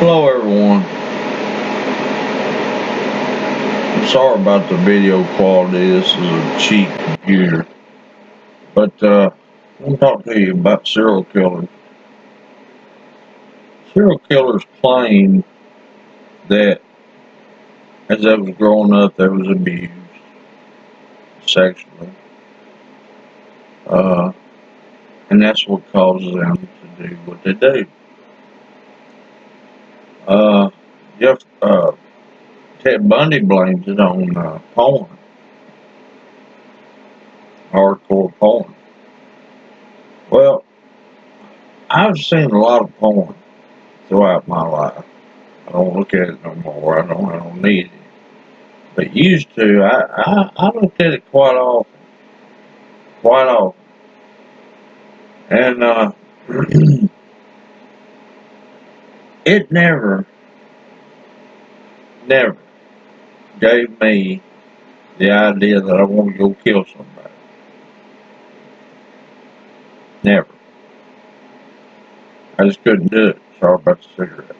Hello everyone. I'm sorry about the video quality. This is a cheap computer. But I want to talk to you about serial killers. Serial killers claim that as they was growing up they was abused sexually. And that's what causes them to do what they do. Jeff Ted Bundy blames it on porn. Hardcore porn. Well, I've seen a lot of porn throughout my life. I don't look at it no more. I don't need it. But used to, I looked at it quite often. Quite often. And it never gave me the idea that I want to go kill somebody. Never. I just couldn't do it. Sorry about the cigarette.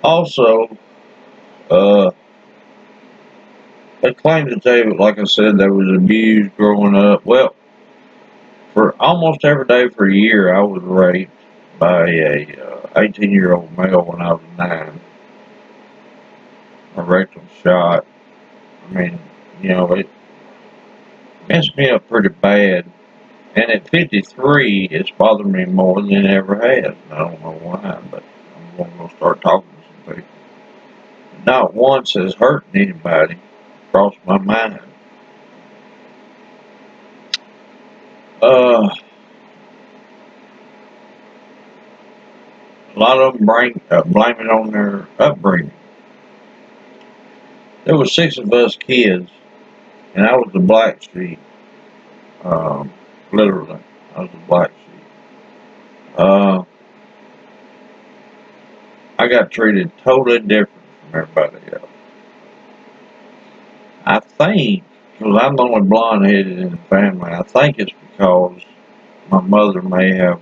Also, they claimed that they, like I said, they was abused growing up. Well, for almost every day for a year, I was raped by a 18-year-old male when I was 9. A rectal shot. I mean, it messed me up pretty bad. And at 53, it's bothered me more than it ever has. And I don't know why, but I'm going to start talking to some people. Not once has hurting anybody crossed my mind. A lot of them blame it on their upbringing. There were 6 of us kids, and I was the black sheep. Literally, I was the black sheep. I got treated totally different from everybody else. I think, because I'm the only blonde-headed in the family, I think it's because my mother may have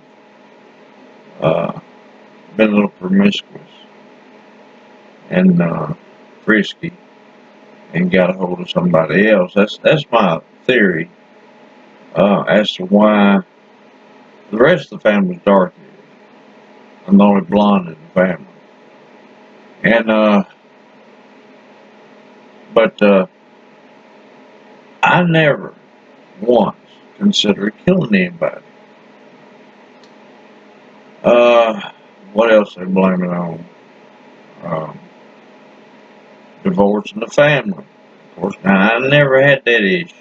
been a little promiscuous and frisky and got a hold of somebody else. That's my theory as to why the rest of the family's dark-headed. I'm the only blonde in the family. And, but I never once considered killing anybody. What else they blame it on? Divorce in the family. Of course, now I never had that issue.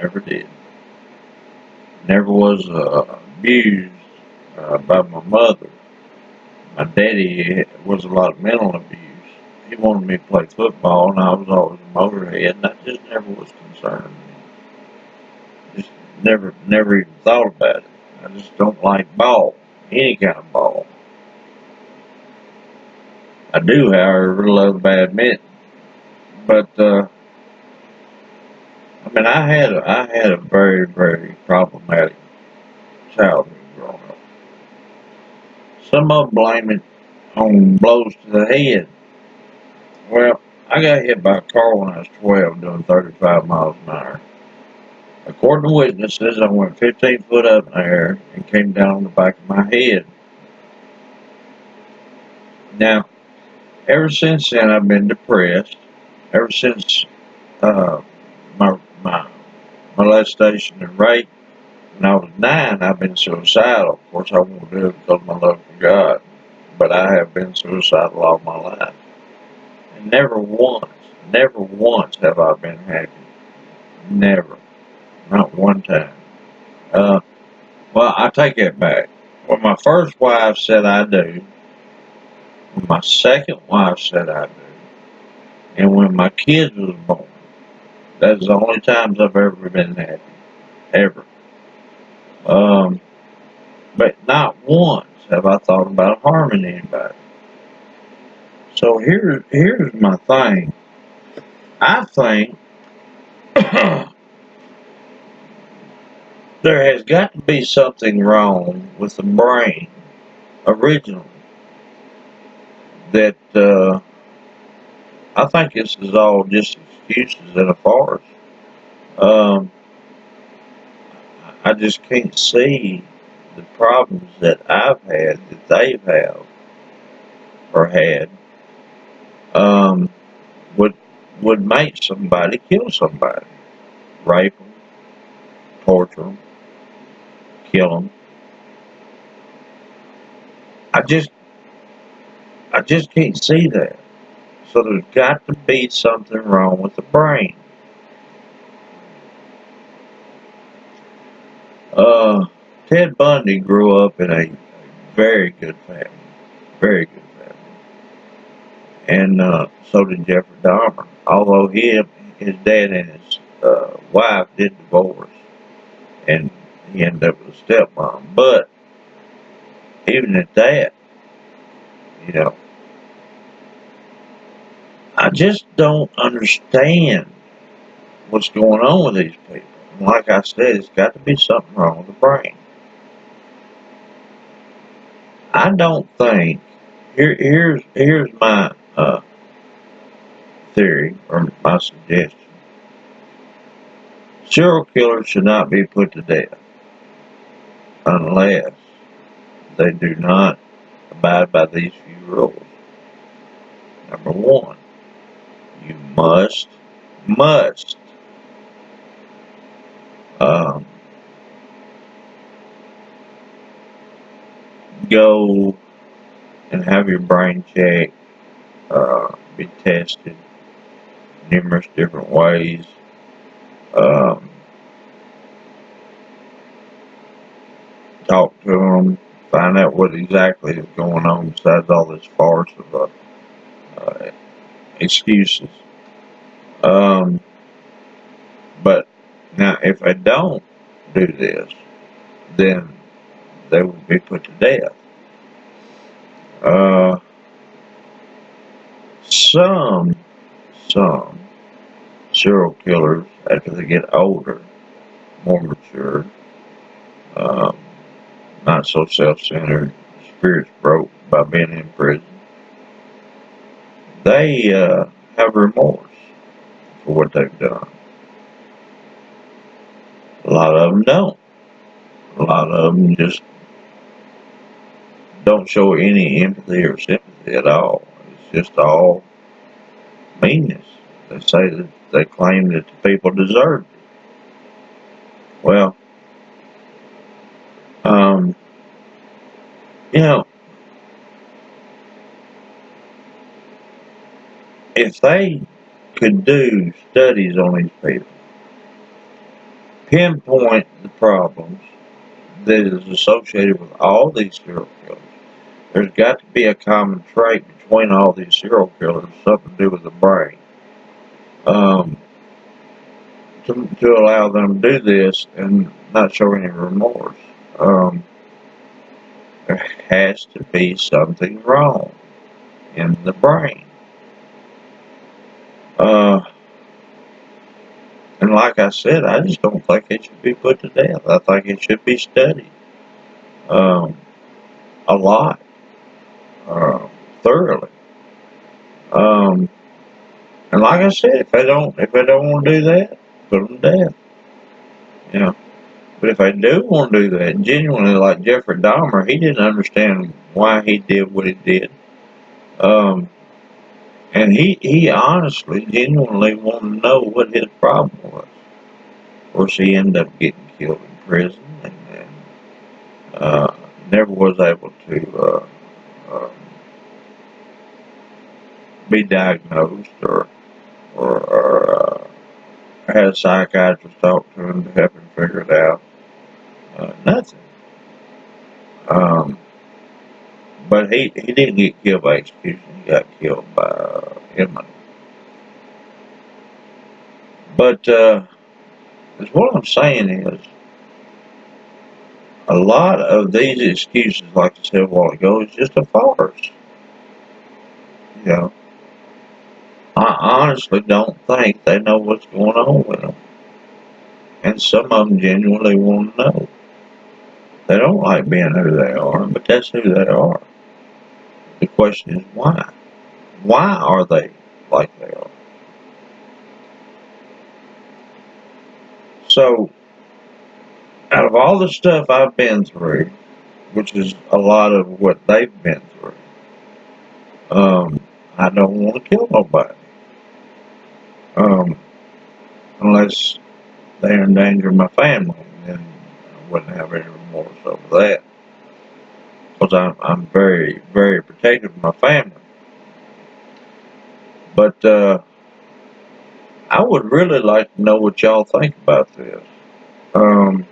Never did. Never was abused by my mother. My daddy was a lot of mental abuse. He wanted me to play football, and I was always a motorhead, and I just never was concerned. Just never even thought about it. I just don't like ball, any kind of ball. I do, however, love badminton. But I mean, I had a very, very problematic childhood growing up. Some of them blame it on blows to the head. Well, I got hit by a car when I was 12 doing 35 miles an hour. According to witnesses, I went 15 foot up in the air and came down on the back of my head. Now, ever since then, I've been depressed. Ever since my molestation and rape, when I was 9, I've been suicidal. Of course, I won't do it because of my love for God. But I have been suicidal all my life. And never once have I been happy. Never. Not one time. Well, I take that back. When my first wife said I do, when my second wife said I do, and when my kids was born, that's the only times I've ever been happy. Ever. But not once have I thought about harming anybody. So here's my thing. I think there has got to be something wrong with the brain originally that I think this is all just excuses and a farce. Um, I just can't see the problems that I've had that they've have or had um, would make somebody kill somebody, rape them, torture them, kill them. I just I just can't see that. So there's got to be something wrong with the brain. Uh, Ted Bundy grew up in a very good family, very good family, and so did Jeffrey Dahmer. Although his dad and his wife did divorce, and he ended up with a stepmom. But even at that, you know, I just don't understand what's going on with these people. And like I said, it's got to be something wrong with the brain. I don't think. Here's my theory or my suggestion. Serial killers should not be put to death unless they do not abide by these few rules. Number one, you must um, go and have your brain checked, be tested numerous different ways. Um, Talk to them, find out what exactly is going on besides all this farce of excuses. Um, but now, if they don't do this, then they will be put to death. Uh, some serial killers, after they get older, more mature, um, not so self-centered, spirits broke by being in prison, they have remorse for what they've done. A lot of them don't. A lot of them just don't show any empathy or sympathy at all. It's just all meanness. They say that they claim that the people deserved it. Well, um, you know, if they could do studies on these people, pinpoint the problems that is associated with all these serial killers, there's got to be a common trait between all these serial killers, something to do with the brain. Um, to allow them to do this and not show any remorse. There has to be something wrong in the brain. Uh, and like I said, I just don't think it should be put to death. I think it should be studied um, a lot, uh, thoroughly. Um, and like I said, if they don't want to do that, put them to death. You know. But if they do want to do that, genuinely, like Jeffrey Dahmer, he didn't understand why he did what he did. Um, and he honestly, genuinely wanted to know what his problem was. Of course, he ended up getting killed in prison and never was able to be diagnosed or had a psychiatrist talk to him to help him figure it out. Nothing. Um, but he didn't get killed by execution. He got killed by Emma. But what I'm saying is, a lot of these excuses, like I said a while ago, is just a farce. You know, I honestly don't think they know what's going on with them, and some of them genuinely want to know. They don't like being who they are, but that's who they are. The question is why? Why are they like they are? So, out of all the stuff I've been through, which is a lot of what they've been through, I don't want to kill nobody. Um, unless they endanger my family, then I wouldn't have any remorse over that. Because I'm very, very protective of my family. But I would really like to know what y'all think about this. Um,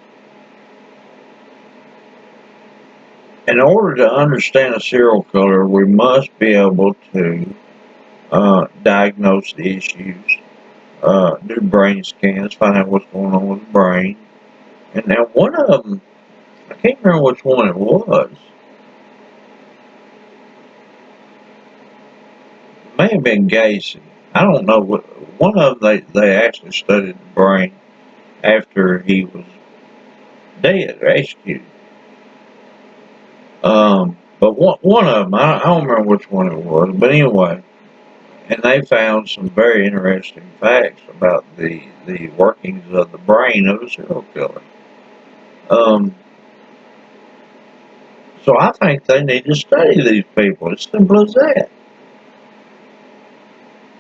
in order to understand a serial killer, we must be able to diagnose the issues, do brain scans, find out what's going on with the brain. And now one of them, I can't remember which one it was. It may have been Gacy. I don't know what. One of them they actually studied the brain after he was dead or executed. But one of them, I don't remember which one it was. But anyway, and they found some very interesting facts about the workings of the brain of a serial killer. Um, so I think they need to study these people. It's simple as that.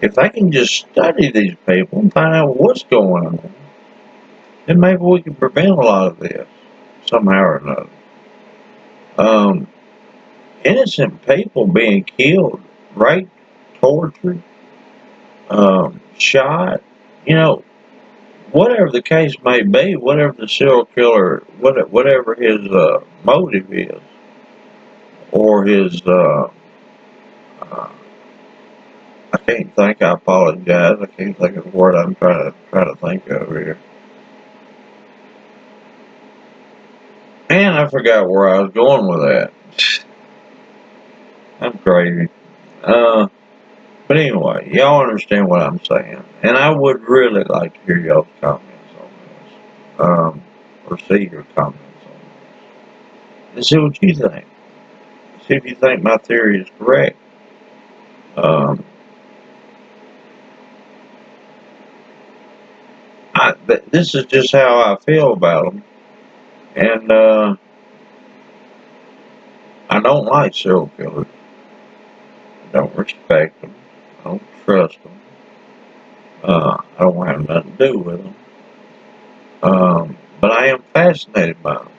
If they can just study these people and find out what's going on, then maybe we can prevent a lot of this somehow or another. Um, innocent people being killed, raped, tortured, shot, you know, whatever the case may be, whatever the serial killer, whatever his motive is, or his, I can't think. I apologize. I can't think of the word I'm trying to think of here. And I forgot where I was going with that. I'm crazy. Uh, but anyway, y'all understand what I'm saying, and I would really like to hear y'all's comments on this, or see your comments on this, and see what you think. See if you think my theory is correct. Um, this is just how I feel about them, and I don't like serial killers. I don't respect them. I don't trust them. I don't have nothing to do with them. But I am fascinated by them,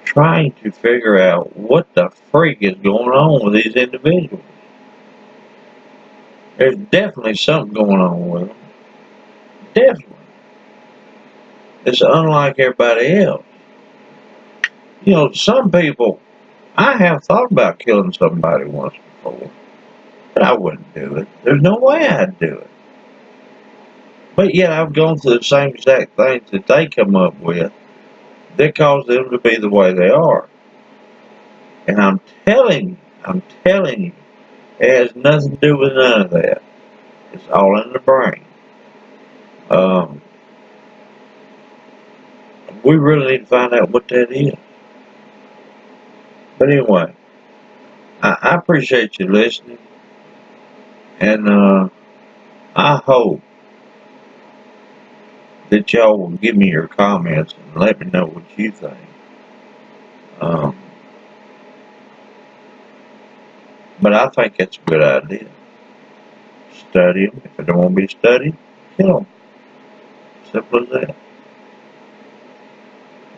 trying to figure out what the freak is going on with these individuals. There's definitely something going on with them. Definitely. It's unlike everybody else. You know, some people, I have thought about killing somebody once before, but I wouldn't do it. There's no way I'd do it. But yet I've gone through the same exact things that they come up with that cause them to be the way they are. And I'm telling you, it has nothing to do with none of that. It's all in the brain. Um, we really need to find out what that is. But anyway, I appreciate you listening, and I hope that y'all will give me your comments and let me know what you think. Um, but I think it's a good idea. Study them. If they don't want to be studied, kill them. Simple as that.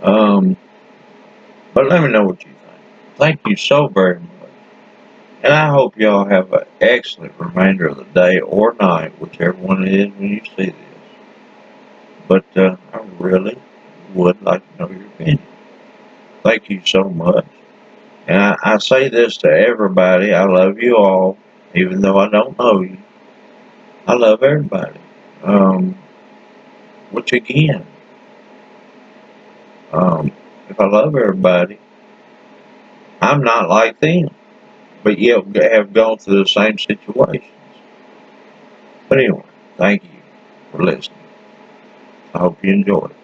Um, but let me know what you think. Thank you so very much. And I hope y'all have an excellent remainder of the day or night, whichever one it is when you see this. But I really would like to know your opinion. Thank you so much. And I say this to everybody. I love you all, even though I don't know you. I love everybody. Um, which again, if I love everybody, I'm not like them. But yet have gone through the same situations. But anyway, thank you for listening. I hope you enjoyed it.